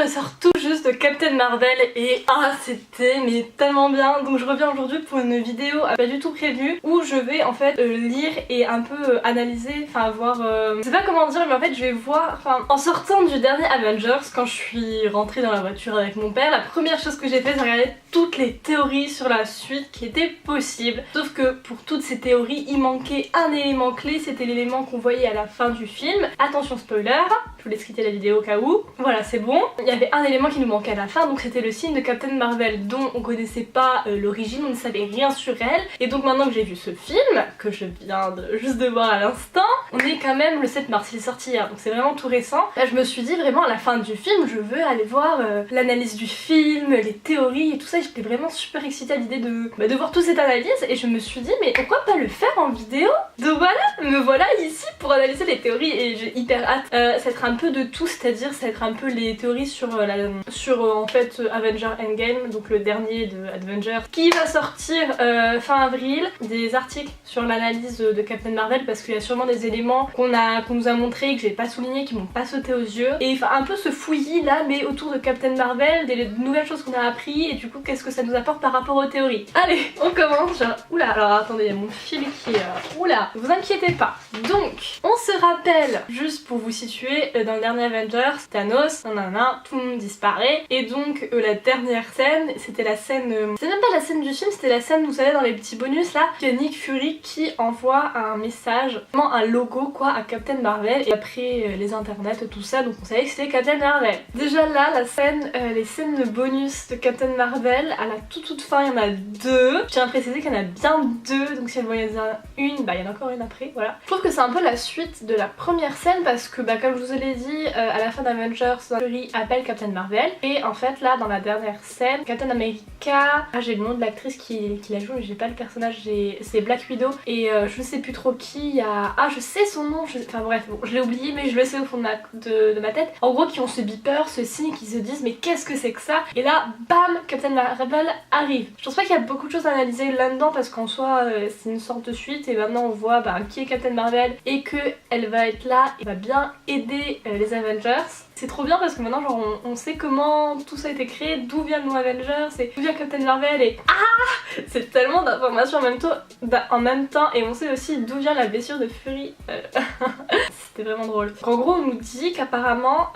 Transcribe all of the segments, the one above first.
ressors tout juste de Captain Marvel et c'était mais tellement bien. Donc je reviens aujourd'hui pour une vidéo pas du tout prévue où je vais en fait lire et un peu analyser, enfin voir, je sais pas comment dire, mais en fait je vais voir, enfin en sortant du dernier Avengers, quand je suis rentrée dans la voiture avec mon père, la première chose que j'ai fait c'est regarder toutes les théories sur la suite qui étaient possibles. Sauf que pour toutes ces théories il manquait un élément clé, c'était l'élément qu'on voyait à la fin du film. Attention spoiler, je vous laisse quitter la vidéo au cas où. Voilà, c'est bon. Il y avait un élément qui nous manquait à la fin, donc c'était le signe de Captain Marvel dont on connaissait pas l'origine, on ne savait rien sur elle. Et donc maintenant que j'ai vu ce film, que je viens juste de voir à l'instant, on est quand même le 7 mars, il est sorti hier, donc c'est vraiment tout récent. Là je me suis dit vraiment à la fin du film, je veux aller voir l'analyse du film, les théories et tout ça. J'étais vraiment super excitée à l'idée de voir toute cette analyse et je me suis dit mais pourquoi pas le faire en vidéo. Donc voilà, me voilà ici pour analyser les théories et j'ai hyper hâte. Ça va être un peu de tout, c'est-à-dire ça va être un peu les théories sur, en fait Avenger Endgame, donc le dernier de Avengers qui va sortir fin avril, des articles sur l'analyse de Captain Marvel parce qu'il y a sûrement des éléments qu'on nous a montré que j'ai pas souligné, qui m'ont pas sauté aux yeux, et enfin un peu ce fouillis là mais autour de Captain Marvel, des nouvelles choses qu'on a appris et du coup qu'est-ce que ça nous apporte par rapport aux théories. Allez, on commence. Oula, alors attendez, il y a mon fil qui est... Oula, vous inquiétez pas. Donc, on se rappelle, juste pour vous situer, dans le dernier Avengers, Thanos, tout le monde disparaît, et donc la dernière scène, c'était la scène... c'est même pas la scène du film, c'était la scène, vous savez, dans les petits bonus là, il y a Nick Fury qui envoie un message, vraiment un logo quoi, à Captain Marvel, et après les internets, tout ça, donc on savait que c'était Captain Marvel. Déjà là, la scène, les scènes bonus de Captain Marvel, à la toute fin, il y en a deux. Je tiens à préciser qu'il y en a bien deux, donc si elle voyait une, bah il y en a encore une après, voilà. Je trouve que c'est un peu la suite de la première scène parce que bah comme je vous l'ai dit, à la fin d'Avengers, Fury appelle Captain Marvel et en fait là dans la dernière scène, Captain America, j'ai le nom de l'actrice qui la joue mais j'ai pas le personnage, c'est Black Widow et je sais plus trop qui, il y a... Ah je sais son nom, enfin bref, bon, je l'ai oublié mais je le sais au fond de ma tête. En gros qui ont ce beeper, ce signe, qui se disent mais qu'est-ce que c'est que ça, et là bam, Captain Marvel arrive. Je pense pas qu'il y a beaucoup de choses à analyser là-dedans parce qu'en soi c'est une sorte de suite et maintenant on voit qui est Captain Marvel et que elle va être là et va bien aider les Avengers. C'est trop bien parce que maintenant genre on sait comment tout ça a été créé, d'où vient le nom Avengers et d'où vient Captain Marvel et c'est tellement d'informations en même temps et on sait aussi d'où vient la blessure de Fury. C'était vraiment drôle. En gros on nous dit qu'apparemment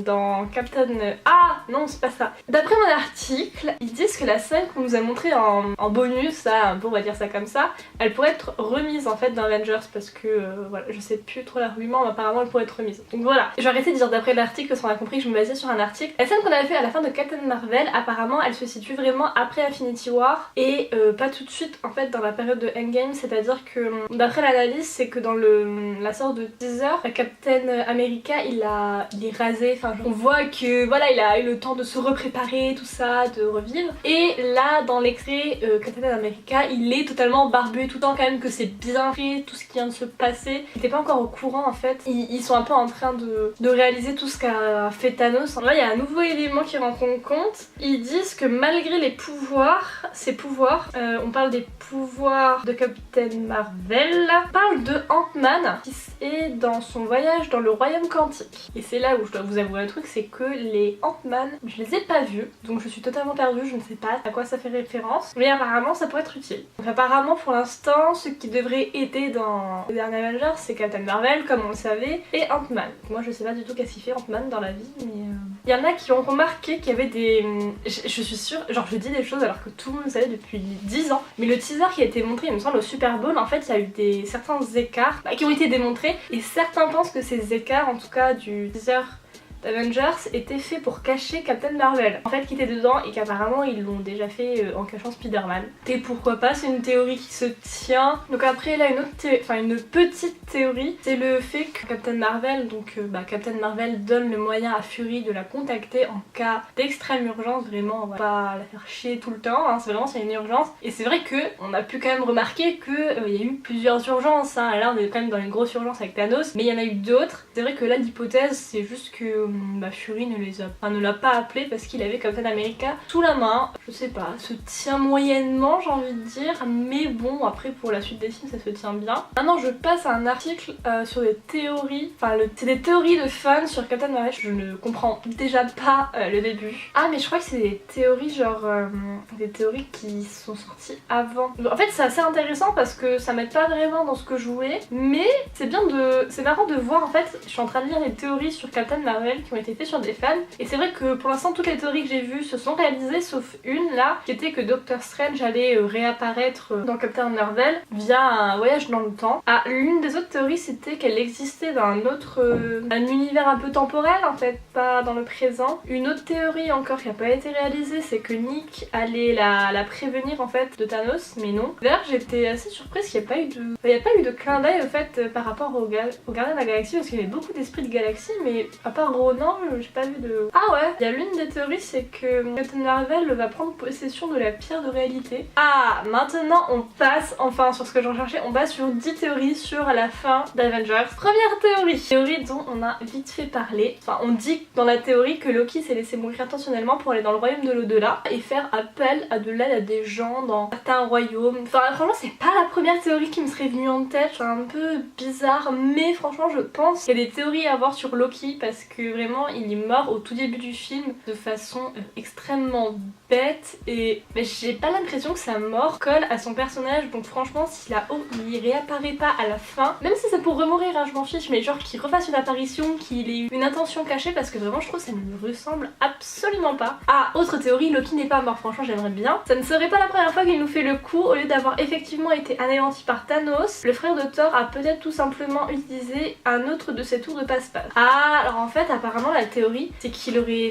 dans Captain... Ah non c'est pas ça. D'après mon article, ils disent que la scène qu'on nous a montrée en bonus, ça, un peu on va dire ça comme ça, elle pourrait être remise en fait dans Avengers parce que voilà, je sais plus trop l'argument mais apparemment elle pourrait être remise. Donc voilà, j'ai arrêté de dire d'après l'article parce qu'on a compris que je me basais sur un article. La scène qu'on avait fait à la fin de Captain Marvel, apparemment elle se situe vraiment après Infinity War et pas tout de suite en fait dans la période de Endgame, c'est-à-dire que d'après l'analyse c'est que dans la sorte de teaser, Captain America il est rasé, enfin on voit que voilà il a eu le temps de se repréparer tout ça, de revivre, et là dans l'extrait Captain America il est totalement barbu tout le temps quand même que c'est bien fait tout ce qui vient de se passer. Il était pas encore au courant en fait, ils sont un peu en train de réaliser tout ce qu'a fait Thanos. Là il y a un nouveau élément qui rentre en compte, ils disent que malgré les pouvoirs, ses pouvoirs, on parle des pouvoirs de Captain Marvel, on parle de Ant-Man qui est dans son voyage dans le royaume quantique. Et c'est là où je dois vous avouer un truc, c'est que les Ant-Man, je les ai pas vus, donc je suis totalement perdue, je ne sais pas à quoi ça fait référence, mais apparemment ça pourrait être utile. Donc apparemment pour l'instant, ce qui devrait aider dans le dernier Avengers, c'est Captain Marvel comme on le savait, et Ant-Man. Moi je sais pas du tout qu'est-ce qu'il fait Ant-Man dans la vie, mais il y en a qui ont remarqué qu'il y avait des... Je suis sûre, genre je dis des choses alors que tout le monde le savait depuis 10 ans, mais le teaser qui a été montré, il me semble au Super Bowl, en fait il y a eu certains écarts qui ont été démontrés, et certains pensent que ces écarts, en tout cas du teaser Avengers, était fait pour cacher Captain Marvel en fait qui était dedans et qu'apparemment ils l'ont déjà fait en cachant Spider-Man. Et pourquoi pas, c'est une théorie qui se tient. Donc après là une petite théorie, c'est le fait que Captain Marvel, donc Captain Marvel donne le moyen à Fury de la contacter en cas d'extrême urgence, vraiment on va pas la faire chier tout le temps, hein, c'est vraiment s'il y a une urgence. Et c'est vrai que on a pu quand même remarquer que il y a eu plusieurs urgences, hein. Là on est quand même dans une grosse urgence avec Thanos, mais il y en a eu d'autres. C'est vrai que là l'hypothèse c'est juste que Fury ne l'a pas appelé parce qu'il avait Captain America sous la main. Je sais pas, se tient moyennement j'ai envie de dire, mais bon après pour la suite des films ça se tient bien. Maintenant je passe à un article sur des théories, c'est des théories de fans sur Captain Marvel. Je ne comprends déjà pas le début. Ah mais je crois que c'est des théories genre des théories qui sont sorties avant. En fait c'est assez intéressant parce que ça m'aide pas vraiment dans ce que je jouais, mais c'est marrant de voir en fait. Je suis en train de lire les théories sur Captain Marvel qui ont été faites sur des fans, et c'est vrai que pour l'instant toutes les théories que j'ai vues se sont réalisées sauf une là qui était que Doctor Strange allait réapparaître dans Captain Marvel via un voyage dans le temps. Ah, l'une des autres théories c'était qu'elle existait dans un univers un peu temporel en fait, pas dans le présent. Une autre théorie encore qui n'a pas été réalisée, c'est que Nick allait la prévenir en fait de Thanos, mais non. D'ailleurs j'étais assez surprise qu'il n'y ait pas eu de clin d'œil au fait par rapport au Gardien de la Galaxie, parce qu'il y avait beaucoup d'esprits de galaxie, mais à part Ronan, j'ai pas vu de... Ah ouais, il y a l'une des théories, c'est que Captain Marvel va prendre possession de la pierre de réalité. Ah, maintenant on passe, enfin sur ce que je recherchais, on passe sur 10 théories sur la fin d'Avengers. Première théorie dont on a vite fait parler. Enfin, on dit dans la théorie que Loki s'est laissé mourir intentionnellement pour aller dans le royaume de l'au-delà et faire appel à de l'aide à des gens dans certains royaumes. Enfin, franchement, c'est pas la première théorie qui me serait venue en tête, c'est un peu bizarre, mais franchement, je pense qu'il y a des théories à voir sur Loki parce que vraiment, il est mort au tout début du film de façon extrêmement bête et j'ai pas l'impression que sa mort colle à son personnage, donc franchement, s'il réapparaît pas à la fin, même si c'est pour remourir, hein, je m'en fiche, mais genre qu'il refasse une apparition, qu'il ait une intention cachée, parce que vraiment je trouve que ça ne lui ressemble absolument pas. Ah, autre théorie, Loki n'est pas mort, franchement j'aimerais bien. Ça ne serait pas la première fois qu'il nous fait le coup, au lieu d'avoir effectivement été anéanti par Thanos, le frère de Thor a peut-être tout simplement utilisé un autre de ses tours de passe-passe. Ah, alors en fait apparemment la théorie c'est qu'il aurait,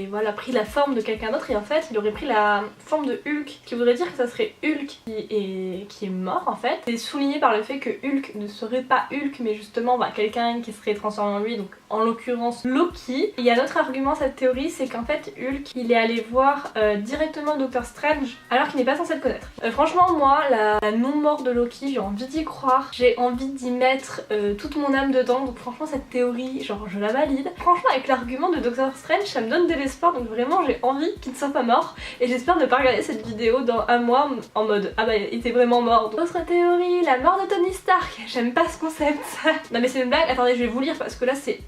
voilà, pris la forme de quelqu'un d'autre et en fait il aurait pris la forme de Hulk, qui voudrait dire que ça serait Hulk qui est mort en fait. C'est souligné par le fait que Hulk ne serait pas Hulk mais justement quelqu'un qui serait transformé en lui, donc en l'occurrence Loki. Il y a un autre argument à cette théorie, c'est qu'en fait Hulk il est allé voir directement Doctor Strange alors qu'il n'est pas censé le connaître. Franchement moi la non-mort de Loki, j'ai envie d'y croire, j'ai envie d'y mettre toute mon âme dedans, donc franchement cette théorie genre je la valide. Franchement avec l'argument de Doctor Strange ça me donne de l'espoir, donc vraiment j'ai envie qu'il ne soit pas mort et j'espère ne pas regarder cette vidéo dans un mois en mode ah bah il était vraiment mort. Donc, autre théorie, la mort de Tony Stark. J'aime pas ce concept. Non mais c'est une blague, attendez je vais vous lire parce que là c'est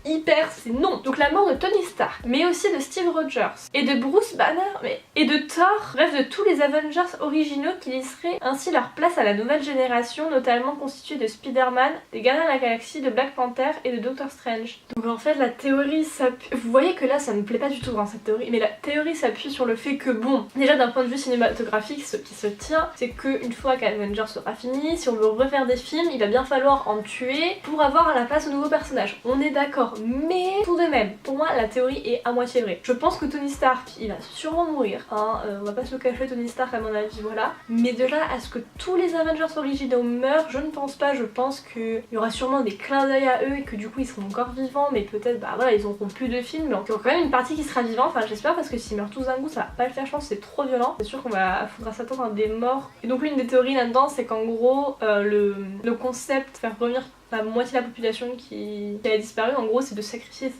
non. Donc la mort de Tony Stark, mais aussi de Steve Rogers et de Bruce Banner, et de Thor, bref de tous les Avengers originaux qui laisseraient ainsi leur place à la nouvelle génération, notamment constituée de Spider-Man, des Gardiens de la Galaxie, de Black Panther et de Doctor Strange. Donc en fait la théorie vous voyez que là ça me plaît pas du tout hein, cette théorie, mais la théorie s'appuie sur le fait que bon, déjà d'un point de vue cinématographique ce qui se tient, c'est qu'une fois qu'Avengers sera fini, si on veut refaire des films, il va bien falloir en tuer pour avoir à la place de nouveaux personnages. On est d'accord, mais tout de même, pour moi la théorie est à moitié vraie. Je pense que Tony Stark, il va sûrement mourir, hein, on va pas se le cacher, Tony Stark à mon avis, voilà. Mais de là à ce que tous les Avengers originaux meurent, je ne pense pas, je pense qu'il y aura sûrement des clins d'œil à eux et que du coup ils seront encore vivants, mais peut-être ils auront plus de films, donc il y aura quand même une partie qui sera vivante, enfin j'espère, parce que s'ils meurent tous d'un coup ça va pas le faire, je pense que c'est trop violent. C'est sûr qu'on faudra s'attendre à des morts. Et donc l'une des théories là-dedans c'est qu'en gros le concept faire revenir la moitié de la population qui a disparu, en gros c'est de sacrifier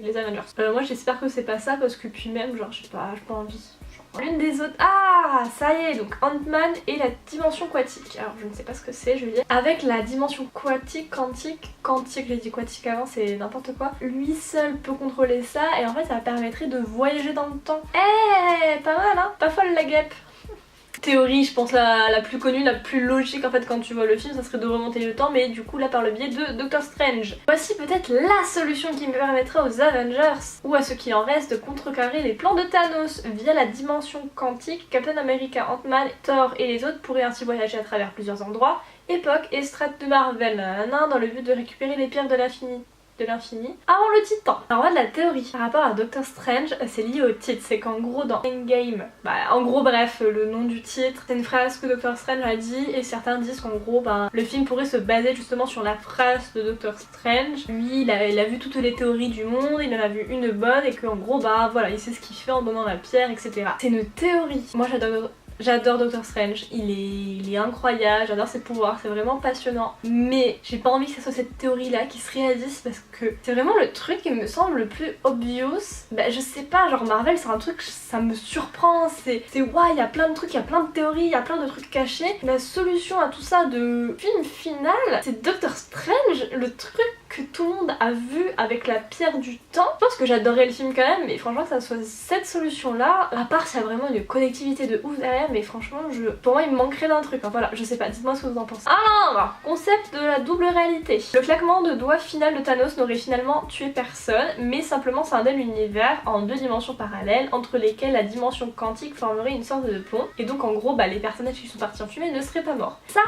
les Avengers. Moi j'espère que c'est pas ça parce que puis même genre j'ai pas envie. L'une des autres... Ah ça y est, donc Ant-Man et la dimension quantique. Alors je ne sais pas ce que c'est, je vais dire. Avec la dimension quantique, j'ai dit quantique avant, c'est n'importe quoi. Lui seul peut contrôler ça et en fait ça permettrait de voyager dans le temps. Pas mal hein, pas folle la guêpe. Théorie, je pense la plus connue, la plus logique en fait quand tu vois le film, ça serait de remonter le temps, mais du coup là par le biais de Doctor Strange. Voici peut-être la solution qui me permettra aux Avengers, ou à ceux qui en restent, de contrecarrer les plans de Thanos. Via la dimension quantique, Captain America, Ant-Man, Thor et les autres pourraient ainsi voyager à travers plusieurs endroits, époques et strates de Marvel, dans le but de récupérer les pierres de l'infini avant le titan. Alors voilà de la théorie par rapport à Doctor Strange, c'est lié au titre, c'est qu'en gros dans Endgame, en gros bref le nom du titre c'est une phrase que Doctor Strange a dit et certains disent qu'en gros le film pourrait se baser justement sur la phrase de Doctor Strange. Lui il a vu toutes les théories du monde, il en a vu une bonne et qu'en gros voilà il sait ce qu'il fait en donnant la pierre etc. C'est une théorie, moi j'adore Doctor Strange, il est incroyable, j'adore ses pouvoirs, c'est vraiment passionnant. Mais j'ai pas envie que ce soit cette théorie là qui se réalise parce que c'est vraiment le truc qui me semble le plus obvious. Bah je sais pas, genre Marvel c'est un truc, ça me surprend, c'est ouais, il y a plein de trucs, il y a plein de théories, il y a plein de trucs cachés. La solution à tout ça de film final, c'est Doctor Strange, le truc que tout le monde a vu avec la pierre du temps. Je pense que j'adorerais le film quand même, mais franchement que ça soit cette solution là, à part s'il y a vraiment une connectivité de ouf derrière, mais franchement pour moi il me manquerait d'un truc, hein. Voilà, je sais pas, dites-moi ce que vous en pensez. Alors, concept de la double réalité. Le claquement de doigts final de Thanos n'aurait finalement tué personne, mais simplement scindé l'univers en 2 dimensions parallèles, entre lesquelles la dimension quantique formerait une sorte de pont, et donc en gros les personnages qui sont partis en fumée ne seraient pas morts. Ça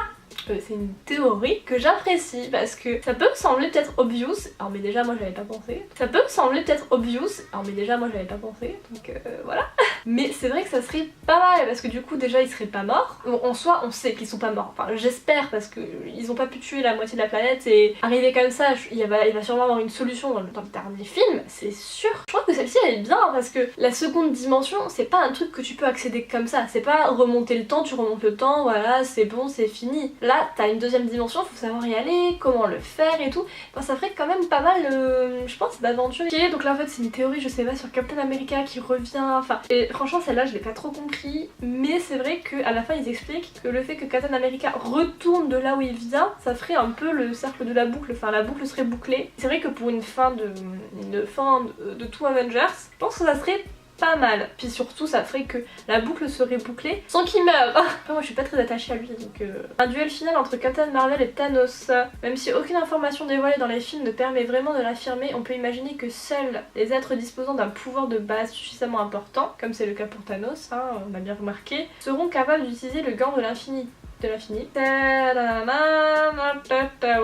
c'est une théorie que j'apprécie parce que ça peut me sembler peut-être obvious, alors mais déjà moi j'avais pas pensé. Ça peut me sembler peut-être obvious, alors mais déjà moi j'avais pas pensé, donc voilà. Mais c'est vrai que ça serait pas mal parce que du coup déjà ils seraient pas morts. Bon, en soi on sait qu'ils sont pas morts, enfin j'espère parce que ils ont pas pu tuer la moitié de la planète et arriver comme ça, il va sûrement avoir une solution dans le dernier film, c'est sûr. Je trouve que celle-ci elle est bien parce que la seconde dimension c'est pas un truc que tu peux accéder comme ça, c'est pas remonter le temps, tu remontes le temps, voilà c'est bon c'est fini. Là t'as une deuxième dimension, faut savoir y aller, comment le faire et tout. Enfin, ça ferait quand même pas mal je pense d'aventure. Ok, donc là en fait c'est une théorie je sais pas sur Captain America qui revient, enfin et franchement celle-là je l'ai pas trop compris, mais c'est vrai qu'à la fin ils expliquent que le fait que Captain America retourne de là où il vient, ça ferait un peu le cercle de la boucle, enfin la boucle serait bouclée. C'est vrai que pour une fin de tout Avengers, je pense que ça serait pas mal, puis surtout ça ferait que la boucle serait bouclée sans qu'il meure. Après moi je suis pas très attachée à lui donc Un duel final entre Captain Marvel et Thanos. Même si aucune information dévoilée dans les films ne permet vraiment de l'affirmer, on peut imaginer que seuls les êtres disposant d'un pouvoir de base suffisamment important, comme c'est le cas pour Thanos, hein, on a bien remarqué, seront capables d'utiliser le gant de l'infini. Ouais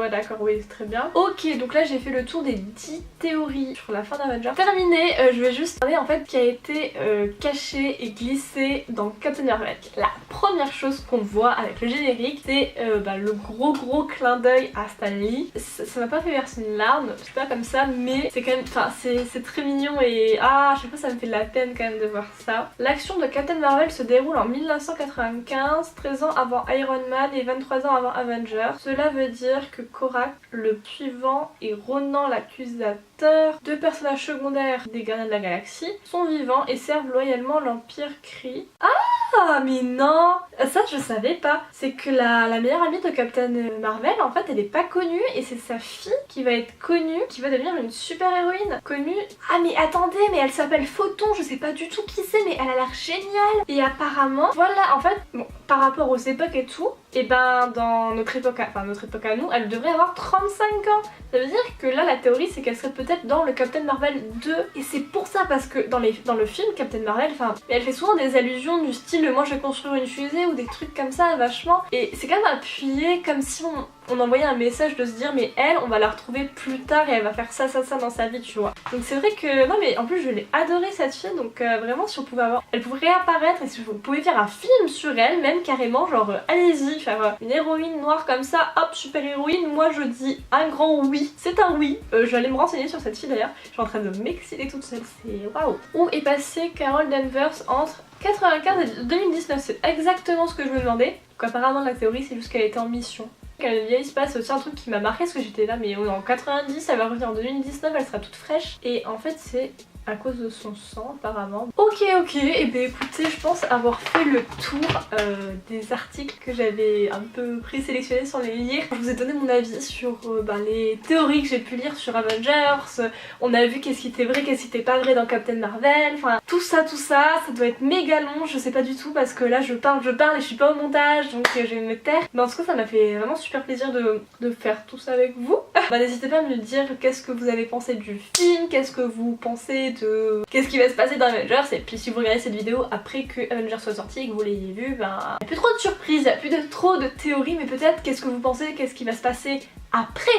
d'accord, oui c'est très bien. Ok, donc là j'ai fait le tour des 10 théories sur la fin d'Avengers. Terminé, je vais juste parler en fait qui a été caché et glissé dans Captain Marvel. La première chose qu'on voit avec le générique c'est le gros clin d'œil à Stan Lee. Ça m'a pas fait verser une larme, c'est pas comme ça, mais c'est quand même, enfin c'est très mignon et à chaque fois ça me fait de la peine quand même de voir ça. L'action de Captain Marvel se déroule en 1995, 13 ans avant Iron Man et 23 ans avant Avengers. Cela veut dire que Korak, le suivant, et Ronan l'accusateur, 2 personnages secondaires des Gardiens de la Galaxie, sont vivants et servent loyalement l'Empire Kree. Ah mais non, ça je savais pas. C'est que la meilleure amie de Captain Marvel en fait elle est pas connue et c'est sa fille qui va être connue, qui va devenir une super héroïne connue. Ah mais attendez, mais elle s'appelle Photon, je sais pas du tout qui c'est mais elle a l'air géniale. Et apparemment, voilà en fait, bon, par rapport aux époques et tout, et ben dans notre époque à nous, elle devrait avoir 35 ans. Ça veut dire que là la théorie c'est qu'elle serait peut-être dans le Captain Marvel 2 et c'est pour ça parce que dans le film Captain Marvel, enfin elle fait souvent des allusions du style moi je vais construire une fusée ou des trucs comme ça vachement et c'est quand même appuyé comme si on envoyait un message de se dire mais elle on va la retrouver plus tard et elle va faire ça dans sa vie tu vois. Donc c'est vrai que non mais en plus je l'ai adorée cette fille donc vraiment si on pouvait avoir, elle pourrait réapparaître et si vous pouvez faire un film sur elle même carrément genre allez-y faire une héroïne noire comme ça, hop super héroïne, moi je dis un grand oui, c'est un oui. J'allais me renseigner sur cette fille d'ailleurs, je suis en train de m'exciter toute seule, c'est waouh. Où est passée Carol Danvers entre 95 et 2019, c'est exactement ce que je me demandais. Donc apparemment la théorie c'est juste qu'elle était en mission. Quand elle vieille se passe, c'est aussi un truc qui m'a marqué parce que j'étais là mais en 90 elle va revenir en 2019, elle sera toute fraîche et en fait c'est à cause de son sang apparemment. Ok, et bien écoutez, je pense avoir fait le tour des articles que j'avais un peu présélectionnés sans les lire. Je vous ai donné mon avis sur les théories que j'ai pu lire sur Avengers, on a vu qu'est-ce qui était vrai, qu'est-ce qui était pas vrai dans Captain Marvel, enfin tout ça doit être méga long, je sais pas du tout parce que là je parle et je suis pas au montage donc je vais me taire. Mais en tout cas ça m'a fait vraiment super plaisir de faire tout ça avec vous. N'hésitez pas à me dire qu'est-ce que vous avez pensé du film, qu'est-ce que vous pensez de qu'est-ce qui va se passer dans Avengers et puis si vous regardez cette vidéo après que Avengers soit sorti et que vous l'ayez vu, il n'y a plus trop de surprises, il n'y a plus trop de théories mais peut-être qu'est-ce que vous pensez, qu'est-ce qui va se passer après.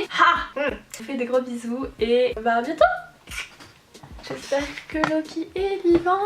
Je vous fais des gros bisous et à bientôt. J'espère que Loki est vivant.